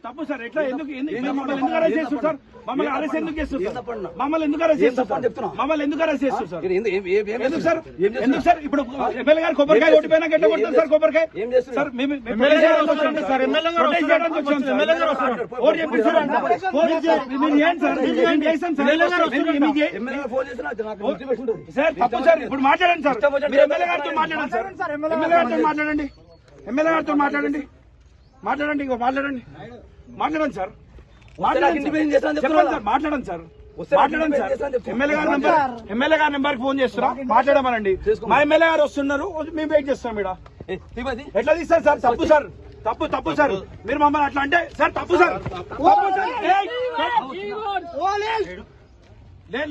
తప్పు సార్ ఎట్లా మమ్మల్ని అరెస్ట్ ఎందుకు చేస్తారు మమ్మల్ని ఎందుకు అరెస్ట్ చేస్తారు సార్ ఎందుకు సార్ ఇప్పుడు ఎమ్మెల్యే గారు కొబ్బరికాయ ఓడిపోయినా గట్ట కొడతారు సార్ కొబ్బరికాయ సార్ సార్ తప్పు సార్ ఇప్పుడు మాట్లాడండి సార్ ఎమ్మెల్యే గారితో మాట్లాడండి సార్ ఎమ్మెల్యే గారితో మాట్లాడండి ఎమ్మెల్యే గారితో మాట్లాడండి ఇంకో మాట్లాడండి సార్ మాట్లాడండి సార్ ఎమ్మెల్యే గారి నెంబర్ ఫోన్ చేస్తున్నా మాట్లాడమనండి మా ఎమ్మెల్యే గారు వస్తున్నారు మేము వెయిట్ చేస్తాం ఇక్కడ ఎట్లా తీస్తారు సార్ తప్పు సార్ మీరు మమ్మల్ని అట్లా అంటే సార్ తప్పు సార్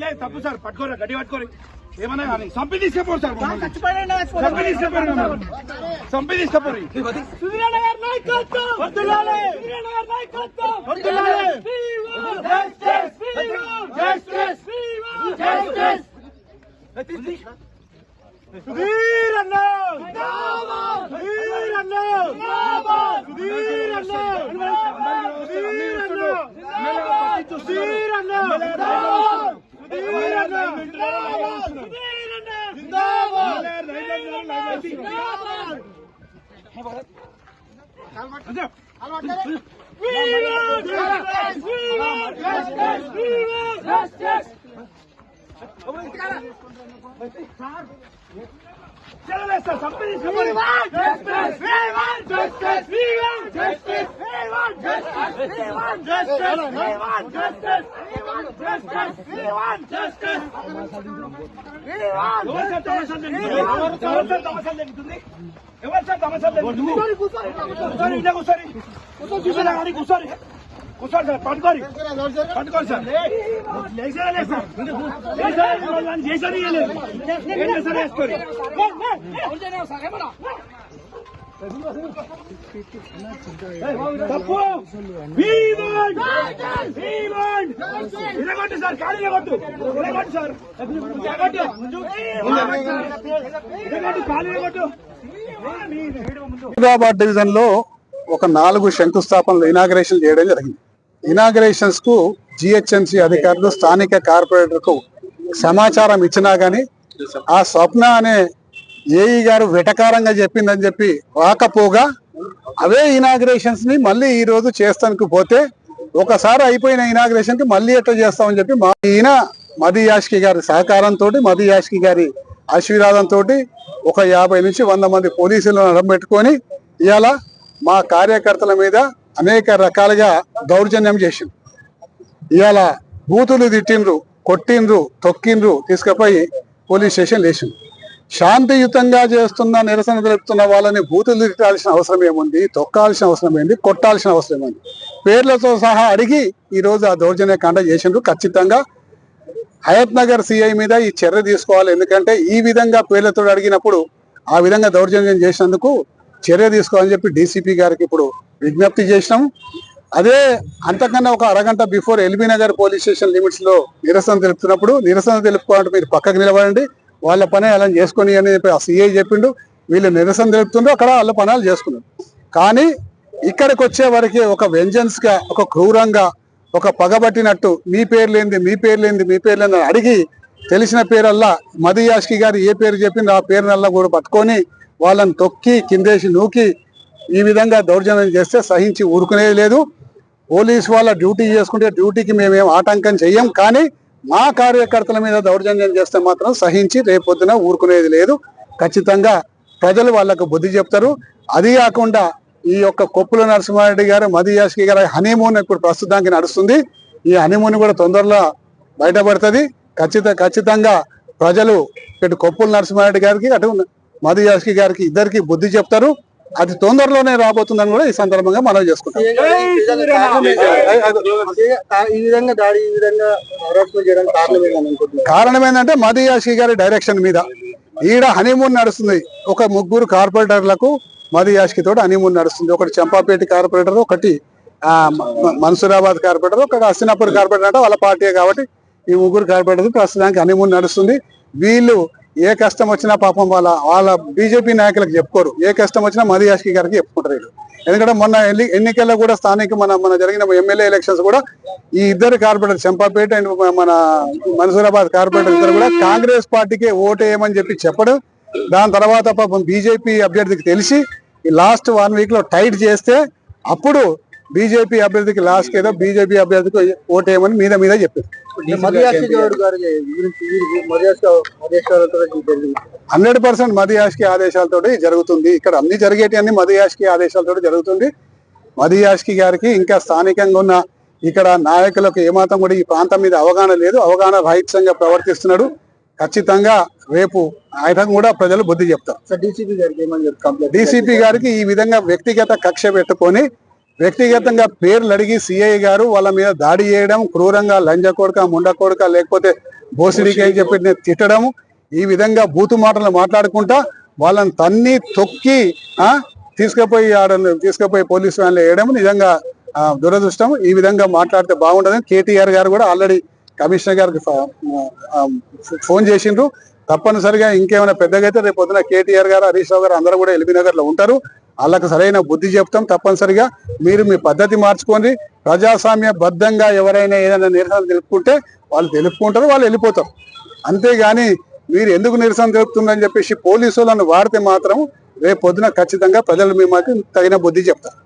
లేదు తప్పు సార్ పట్టుకోరు గడ్డి పట్టుకోరు ఏమన్నా కానీ సంపి తీసుకపోరు సార్ సంపి తీసుకపోరు కూర్చోండి సార్ పట్టుకోండి సార్ తప్పు ఇరగొట్టు సార్ ఖాళీ ఇరగొట్టు సార్ హైదరాబాద్ డివిజన్ లో ఒక 4 శంకుస్థాపనలు ఇనాగరేషన్ చేయడం జరిగింది. ఇనాగరేషన్స్ కు జిహెచ్ఎంసీ అధికారులు స్థానిక కార్పొరేటర్ కు సమాచారం ఇచ్చినా గానీ ఆ స్వప్న అనే ఏఈ గారు వెటకారంగా చెప్పిందని చెప్పి రాకపోగా అవే ఇనాగరేషన్స్ ని మళ్ళీ ఈ రోజు చేస్తానికి పోతే ఒకసారి అయిపోయిన ఇనాగరేషన్ కి మళ్ళీ ఎట్లా చేస్తామని చెప్పి ఈయన మది యాష్కి గారి సహకారంతో మది యాష్కి గారి ఆశీర్వాదంతో ఒక 50 నుంచి 100 మంది పోలీసులను అడబెట్టుకొని ఇవాళ మా కార్యకర్తల మీద అనేక రకాలుగా దౌర్జన్యం చేసిండ్రు. ఇవాళ బూతులు తిట్టిండ్రు, కొట్టిండ్రు, తొక్కిండ్రు, తీసుకుపోయి పోలీస్ స్టేషన్ లేచిండ్రు. శాంతియుతంగా చేస్తున్న నిరసన తెలుపుతున్న వాళ్ళని బూతులు తిట్టాల్సిన అవసరం ఏముంది, తొక్కాల్సిన అవసరం ఏంది, కొట్టాల్సిన అవసరం ఏముంది? పేర్లతో సహా అడిగి ఈరోజు ఆ దౌర్జన్య కాండ చేసిండ్రు. ఖచ్చితంగా హయత్ నగర్ సిఐ మీద ఈ చర్య తీసుకోవాలి. ఎందుకంటే ఈ విధంగా పేర్లతో అడిగినప్పుడు ఆ విధంగా దౌర్జన్యం చేసినందుకు చర్య తీసుకోవాలని చెప్పి డీసీపీ గారికి ఇప్పుడు విజ్ఞప్తి చేసినాం. అదే అంతకన్నా ఒక అరగంట before LB Nagar police station limits లో నిరసన తెలుపుతున్నప్పుడు నిరసన తెలుపుకోవాలంటే మీరు పక్కకు నిలబడండి, వాళ్ళ పని అలా చేసుకొని అని చెప్పి ఆ సిఐ చెప్పిండు. వీళ్ళు నిరసన తెలుపుతుండ్రు, అక్కడ వాళ్ళ పనాలు చేసుకున్నారు. కానీ ఇక్కడికి వచ్చే వరకు ఒక వెంజన్స్ గా, ఒక క్రూరంగా, ఒక పగబట్టినట్టు మీ పేర్లేంది అడిగి తెలిసిన పేరల్లా మది యాష్కి గారు ఏ పేరు చెప్పింది ఆ పేరునల్లా కూడా పట్టుకొని వాళ్ళని తొక్కి కిందేసి నూకి ఈ విధంగా దౌర్జన్యం చేస్తే సహించి ఊరుకునేది లేదు. పోలీసు వాళ్ళ డ్యూటీ చేసుకుంటే డ్యూటీకి మేమేం ఆటంకం చెయ్యం. కానీ మా కార్యకర్తల మీద దౌర్జన్యం చేస్తే మాత్రం సహించి రేపొద్దున ఊరుకునేది లేదు. ఖచ్చితంగా ప్రజలు వాళ్ళకు బుద్ధి చెప్తారు. అది కాకుండా ఈ యొక్క కొప్పుల నరసింహారెడ్డి గారు మదియాష్కి గారి హనీమూన్ ఇప్పుడు ప్రస్తుతానికి నడుస్తుంది. ఈ హనీమూన్ కూడా తొందరలో బయటపడుతుంది. ఖచ్చితంగా ప్రజలు ఇటు కొప్పుల నరసింహారెడ్డి గారికి అటు మదియాష్కి గారికి ఇద్దరికి బుద్ధి చెప్తారు. అది తొందరలోనే రాబోతుందని కూడా ఈ సందర్భంగా మనం చేసుకుంటాం. కారణం ఏంటంటే మదియాష్కి గారి డైరెక్షన్ మీద ఈడ హనీమూన్ నడుస్తుంది. ఒక 3 కార్పొరేటర్లకు మదియాష్కి తోటి హనీమూన్ నడుస్తుంది. ఒకటి చంపాపేట కార్పొరేటర్, ఒకటి మన్సూరాబాద్ కార్పొరేటర్, ఒకటి హస్తినాపూర్ కార్పొరేటర్ అంటే వాళ్ళ పార్టీ కాబట్టి ఈ 3 కార్పొరేటర్ ప్రస్తుతానికి హనీమూన్ నడుస్తుంది. వీళ్ళు ఏ కష్టం వచ్చినా పాపం వాళ్ళ బీజేపీ నాయకులకు చెప్పుకోరు. ఏ కష్టం వచ్చినా మదియాష్కి గారికి చెప్పుకుంటారు వీళ్ళు. ఎందుకంటే మొన్న ఎన్నికల్లో కూడా స్థానిక మన జరిగిన ఎమ్మెల్యే ఎలక్షన్స్ కూడా ఈ ఇద్దరు కార్పొరేటర్ చంపాపేట అండ్ మన మన్సూరాబాద్ కార్పొరేటర్ ఇద్దరు కూడా కాంగ్రెస్ పార్టీకే ఓటేయమని చెప్పడం. దాని తర్వాత పాపం బీజేపీ అభ్యర్థికి తెలిసి ఈ లాస్ట్ 1 వీక్ లో టైట్ చేస్తే అప్పుడు బీజేపీ అభ్యర్థికి లాస్ట్ ఏదో బీజేపీ అభ్యర్థికి ఓటేయమని మీద చెప్పారు. 100% మదియాష్కి ఆదేశాలతో జరుగుతుంది. ఇక్కడ అన్ని జరిగేటి మదియాష్కి ఆదేశాలతో జరుగుతుంది. మదియాష్కి గారికి ఇంకా స్థానికంగా ఉన్న ఇక్కడ నాయకులకు ఏమాత్రం కూడా ఈ ప్రాంతం మీద అవగాహన లేదు. అవగాహన రహితంగా ప్రవర్తిస్తున్నాడు. ఖచ్చితంగా రేపు ఆయన కూడా ప్రజలు బుద్ధి చెప్తారు. డీసీపీ గారికి ఈ విధంగా వ్యక్తిగత కక్ష పెట్టుకొని వ్యక్తిగతంగా పేర్లు అడిగి సిఐ గారు వాళ్ళ మీద దాడి చేయడం, క్రూరంగా లంజ కొడక ముండ కొడక లేకపోతే బోసిడికి చెప్పి తిట్టడం, ఈ విధంగా బూతు మాటలు మాట్లాడుకుంటా వాళ్ళని తన్ని తొక్కి తీసుకుపోయి పోలీసు వ్యాన్లో వేయడం నిజంగా దురదృష్టం. ఈ విధంగా మాట్లాడితే బాగుండదని కేటీఆర్ గారు కూడా ఆల్రెడీ కమిషనర్ గారికి ఫోన్ చేసిండ్రు. తప్పనిసరిగా ఇంకేమైనా పెద్దగా అయితే రేపు పొద్దున కేటీఆర్ గారు హరీష్ రావు గారు అందరూ కూడా ఎల్బీనగర్ లో ఉంటారు. వాళ్ళకి సరైన బుద్ధి చెప్తాం. తప్పనిసరిగా మీరు మీ పద్ధతి మార్చుకోండి. ప్రజాస్వామ్య బద్ధంగా ఎవరైనా ఏదైనా నిరసన తెలుపుకుంటే వాళ్ళు తెలుపుకుంటారు, వాళ్ళు వెళ్ళిపోతారు. అంతేగాని మీరు ఎందుకు నిరసన తెలుపుతుందని చెప్పేసి పోలీసులను వాడితే మాత్రం రేపు పొద్దున ఖచ్చితంగా ప్రజలు మీ మాకు తగిన బుద్ధి చెప్తారు.